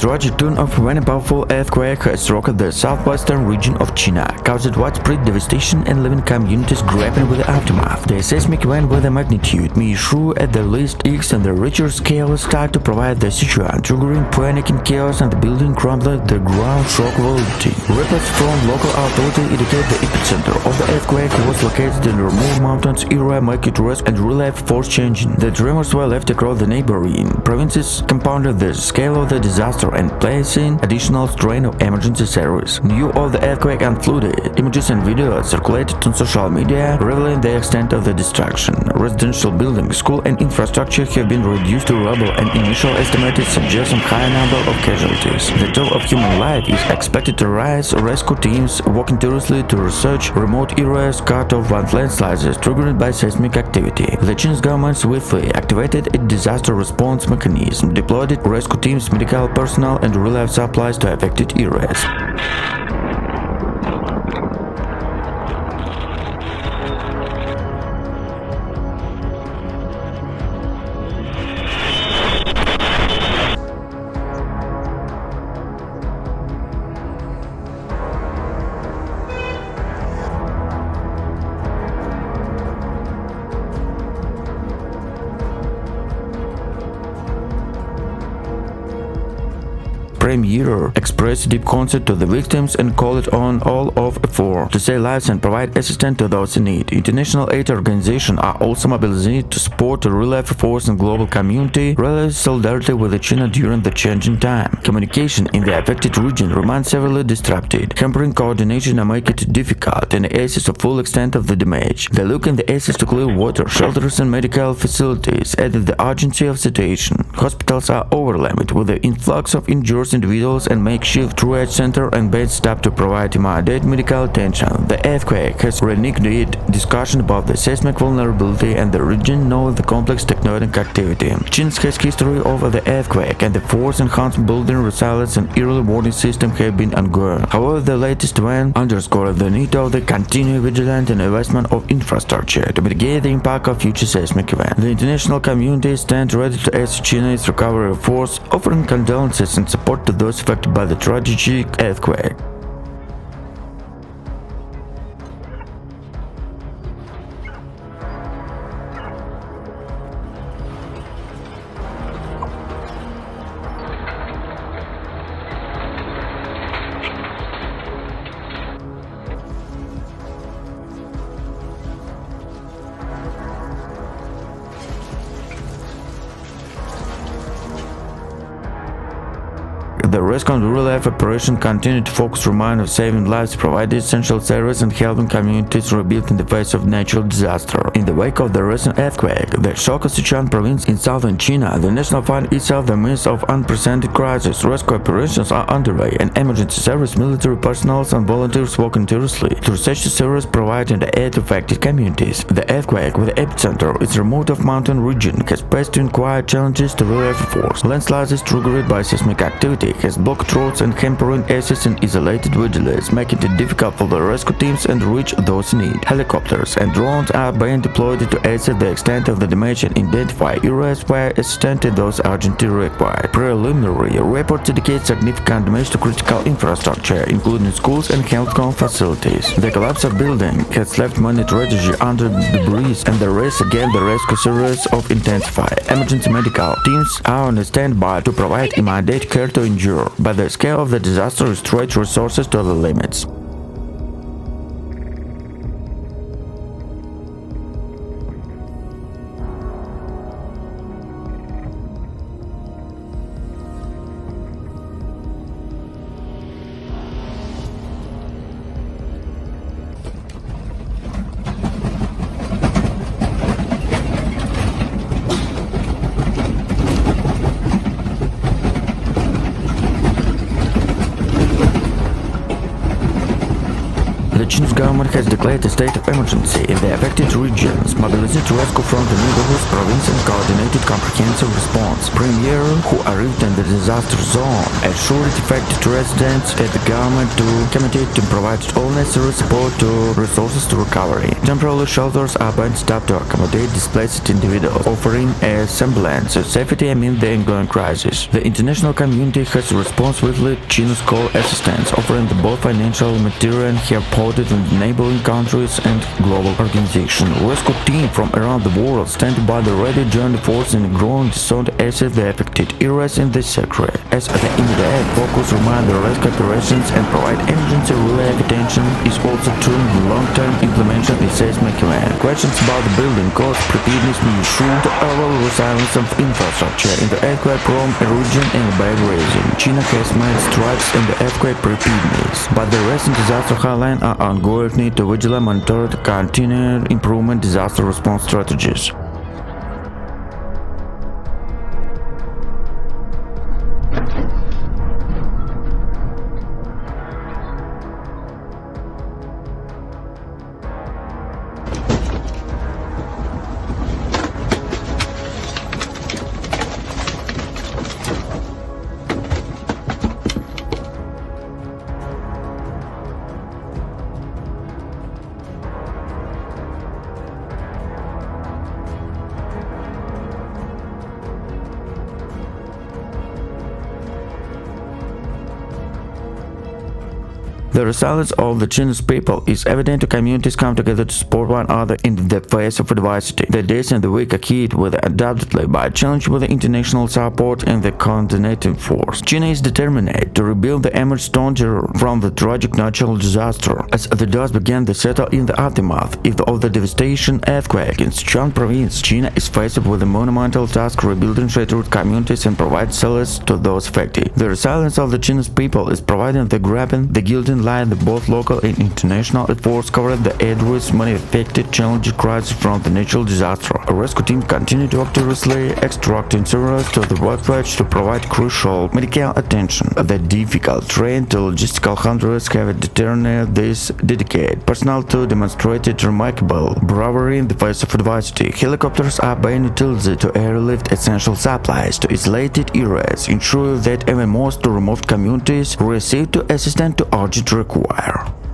tragic turn of when a powerful earthquake has rocked the southwestern region of China, caused widespread devastation and living communities grappling with the aftermath. The seismic event with a magnitude measure at the least X and the Richter scale start to provide the Sichuan, triggering panic and chaos, and the building crumbled the ground shock velocity. Reports from local authorities indicate the epicenter of the earthquake was located in the remote mountains area, making risk and relief force changing. The tremors were left across the neighboring provinces, compounded the scale of the disaster and placing additional strain of emergency service. News of the earthquake unfolded. Images and videos circulated on social media, revealing the extent of the destruction. Residential buildings, school and infrastructure have been reduced to rubble, and initial estimates suggest a high number of casualties. The toll of human life is expected to rise. Rescue teams working tirelessly to research remote areas cut off by landslides triggered by seismic activity. The Chinese government swiftly activated a disaster response mechanism, deployed rescue teams, medical personnel, and relief supplies to affected areas. Premier expressed deep concern to the victims and called on all of effort to save lives and provide assistance to those in need. International aid organizations are also mobilized to support the relief efforts and global community, rally solidarity with China during the changing time. Communication in the affected region remains severely disrupted, hampering coordination and making it difficult to assess the full extent of the damage. The look in the access to clean water, shelters and medical facilities added the urgency of situation. Hospitals are overwhelmed with the influx of injured individuals, and makeshift triage center and beds staff to provide immediate medical attention. The earthquake has reignited discussion about the seismic vulnerability, and the region knows the complex tectonic activity. China has history of the earthquake, and the force enhanced building resilience and early warning system have been ongoing. However, the latest one underscores the need of the continued vigilance and investment of infrastructure to mitigate the impact of future seismic events. The international community stands ready to assist China's recovery efforts, offering condolences and support to those affected by the tragic earthquake. The rescue and relief operation continued to focus on saving lives, providing essential services, and helping communities rebuild in the face of natural disaster. In the wake of the recent earthquake, the shocked Sichuan province in southern China, the nation finds itself the midst of unprecedented crisis. Rescue operations are underway, and emergency service, military personnel, and volunteers working tirelessly to research service providing the aid to affected communities. The earthquake, with the epicenter its remote of mountain region, has posed to inquire challenges to relief efforts. Landslides triggered by seismic activity has blocked roads and hampering access in isolated villages, making it difficult for the rescue teams and reach those in need. Helicopters and drones are being deployed to assess the extent of the damage and identify areas where assistance to those urgently required. Preliminary reports indicate significant damage to critical infrastructure, including schools and healthcare facilities. The collapse of building has left many tragedy under debris, and the race against the rescue series of intensify. Emergency medical teams are on standby to provide immediate care to injured, but the scale of the disaster stretched resources to the limits. the Chinese government has declared a state of emergency in the affected regions, mobilizing rescue from the neighborhoods, province and coordinated comprehensive response. Premier, who arrived in the disaster zone, assured affected residents that the government committed to provide all necessary support to resources to recovery. Temporary shelters are being set up to accommodate displaced individuals, offering a semblance of safety amid the ongoing crisis. The international community has responsibly China's call assistance, offering both financial and material, and have supported in the neighboring countries and global organizations. Rescue teams from around the world stand by the ready joint force in groans sought assist the affected areas in this sector. As the immediate focus remind the rescue operations and provide emergency relief attention is also true in the long-term implementation, it says McEwen. Questions about the building cost preparedness may ensure the overall resilience of infrastructure in the earthquake-prone region and the Bay Basin. China has made strides in the earthquake preparedness, but the recent disaster hotline are ongoing need to vigilantly monitor the continued improvement disaster response strategies. The resilience of the Chinese people is evident to communities come together to support one another in the face of adversity. The days and the week are hit with undoubtedly by a challenge with the international support and the coordinating force. China is determined to rebuild the emerged stronger from the tragic natural disaster. As the dust began to settle in the aftermath of the devastation earthquake in Sichuan province, China is faced with a monumental task rebuilding shattered communities and provide solace to those affected. The resilience of the Chinese people is providing the grappling, the guiding line that both local and international efforts covered the address many affected challenging crises from the natural disaster. A rescue team continue to actively extracting survivors to the wreckage to provide crucial medical attention. The difficult trained logistical hunters have determined this dedicated personnel to demonstrated remarkable bravery in the face of adversity. Helicopters are being utilized to airlift essential supplies to isolated areas, ensuring that even most remote communities receive assistance to urgent require.